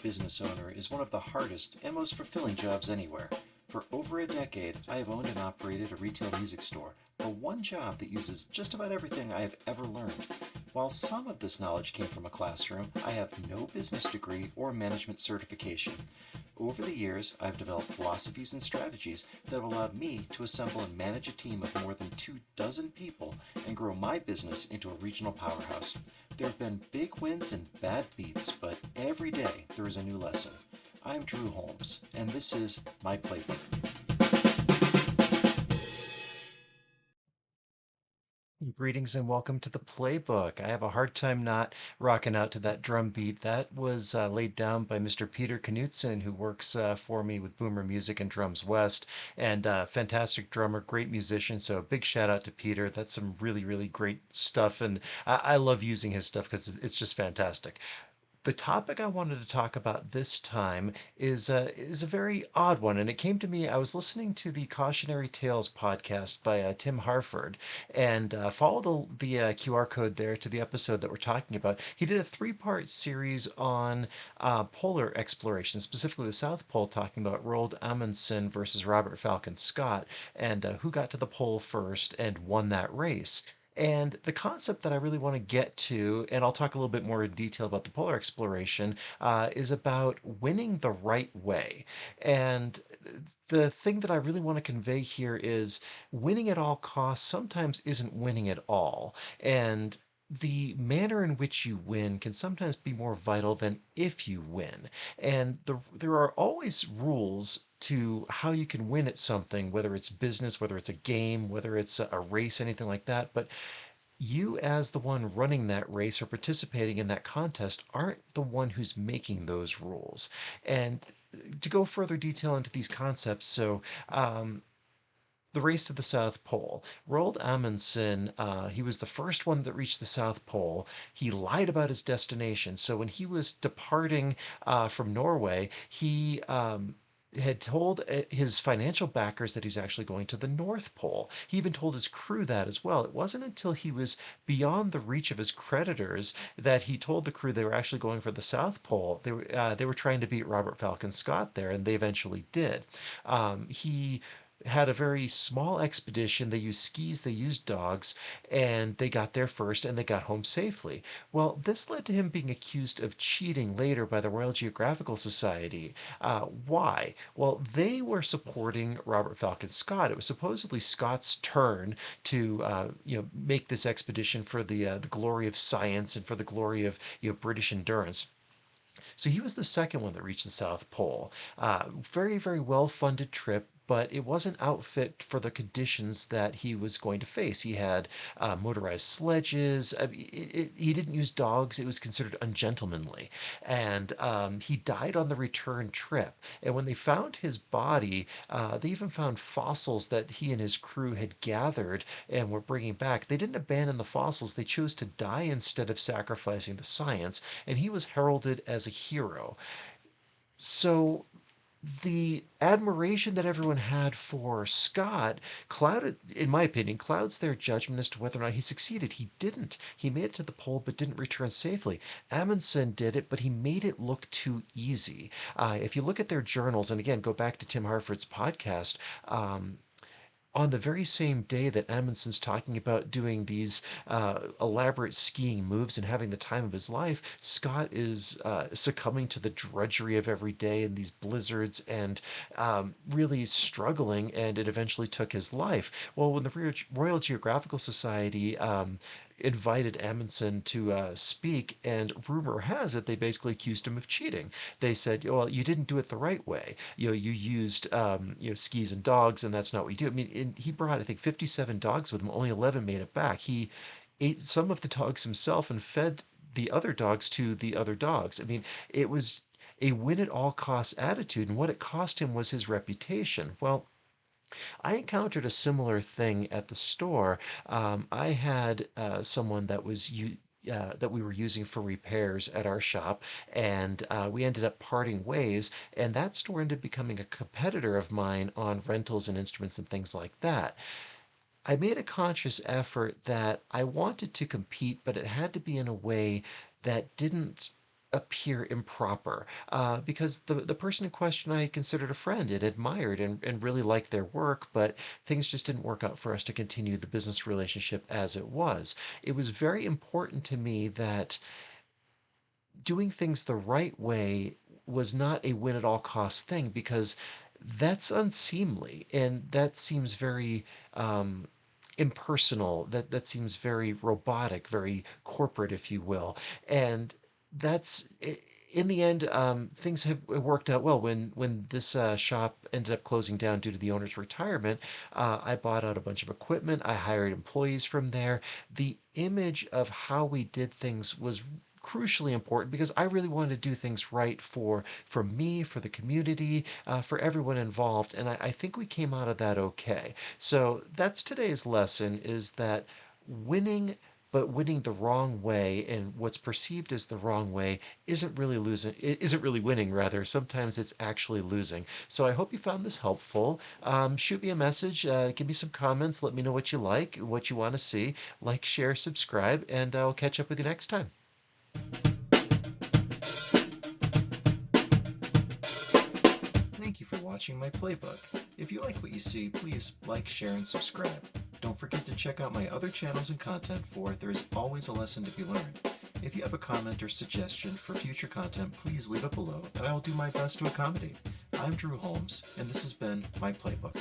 business owner is one of the hardest and most fulfilling jobs anywhere. For over a decade, I have owned and operated a retail music store, the one job that uses just about everything I have ever learned. While some of this knowledge came from a classroom, I have no business degree or management certification. Over the years, I've developed philosophies and strategies that have allowed me to assemble and manage a team of more than 2 dozen people and grow my business into a regional powerhouse. There have been big wins and bad beats, but every day there is a new lesson. I'm Drew Holmes, and this is my playbook. Greetings and welcome to the playbook. I have a hard time not rocking out to that drum beat. That was laid down by Mr. Peter Knutson, who works for me with Boomer Music and Drums West, and fantastic drummer, great musician. So big shout out to Peter. That's some really, really great stuff, and I love using his stuff because it's just fantastic. The topic I wanted to talk about this time is a very odd one, and it came to me. I was listening to the Cautionary Tales podcast by Tim Harford, and follow the QR code there to the episode that we're talking about. He did a three-part series on polar exploration, specifically the South Pole, talking about Roald Amundsen versus Robert Falcon Scott, and who got to the pole first and won that race. And the concept that I really want to get to, and I'll talk a little bit more in detail about the polar exploration, is about winning the right way. And the thing that I really want to convey here is winning at all costs sometimes isn't winning at all. And the manner in which you win can sometimes be more vital than if you win. And there are always rules to how you can win at something, whether it's business, whether it's a game, whether it's a race, anything like that. But you, as the one running that race or participating in that contest, aren't the one who's making those rules. And to go further detail into these concepts, the race to the South Pole. Roald Amundsen, he was the first one that reached the South Pole. He lied about his destination. So when he was departing from Norway, he had told his financial backers that he was actually going to the North Pole. He even told his crew that as well. It wasn't until he was beyond the reach of his creditors that he told the crew they were actually going for the South Pole. They were trying to beat Robert Falcon Scott there, and they eventually did. He had a very small expedition. They used skis, they used dogs, and they got there first and they got home safely. Well, this led to him being accused of cheating later by the Royal Geographical Society. Why? Well, they were supporting Robert Falcon Scott. It was supposedly Scott's turn to make this expedition for the glory of science and for the glory of British endurance. So he was the second one that reached the South Pole. Very, very well funded trip, but it wasn't outfit for the conditions that he was going to face. He had motorized sledges. He didn't use dogs. It was considered ungentlemanly. And he died on the return trip. And when they found his body, they even found fossils that he and his crew had gathered and were bringing back. They didn't abandon the fossils. They chose to die instead of sacrificing the science. And he was heralded as a hero. So the admiration that everyone had for Scott clouded, in my opinion, clouds their judgment as to whether or not he succeeded. He didn't. He made it to the pole but didn't return safely. Amundsen did it, but he made it look too easy. If you look at their journals, and again, go back to Tim Harford's podcast, on the very same day that Amundsen's talking about doing these elaborate skiing moves and having the time of his life, Scott is succumbing to the drudgery of every day and these blizzards and really struggling, and it eventually took his life. Well, when the Royal Geographical Society invited Amundsen to speak, and rumor has it they basically accused him of cheating. They said, "Well, you didn't do it the right way. You used skis and dogs, and that's not what you do." I mean, he brought I think 57 dogs with him. Only 11 made it back. He ate some of the dogs himself and fed the other dogs to the other dogs. I mean, it was a win at all costs attitude, and what it cost him was his reputation. Well, I encountered a similar thing at the store. I had someone that we were using for repairs at our shop, and we ended up parting ways. And that store ended up becoming a competitor of mine on rentals and instruments and things like that. I made a conscious effort that I wanted to compete, but it had to be in a way that didn't appear improper, because the person in question I considered a friend and admired and really liked their work, but things just didn't work out for us to continue the business relationship as it was. It was very important to me that doing things the right way was not a win at all cost thing, because that's unseemly and that seems very impersonal. That seems very robotic, very corporate, if you will. And that's in the end, things have worked out well. When this shop ended up closing down due to the owner's retirement, I bought out a bunch of equipment. I hired employees from there. The image of how we did things was crucially important because I really wanted to do things right for me, for the community, for everyone involved, and I think we came out of that okay. So that's today's lesson: is that winning, but winning the wrong way and what's perceived as the wrong way isn't really losing, isn't really winning, rather. Sometimes it's actually losing. So I hope you found this helpful. Shoot me a message, give me some comments, let me know what you like, what you want to see. Like, share, subscribe, and I'll catch up with you next time. Thank you for watching my playbook. If you like what you see, please like, share, and subscribe. Don't forget to check out my other channels and content, for there is always a lesson to be learned. If you have a comment or suggestion for future content, please leave it below and I will do my best to accommodate. I'm Drew Holmes, and this has been my playbook.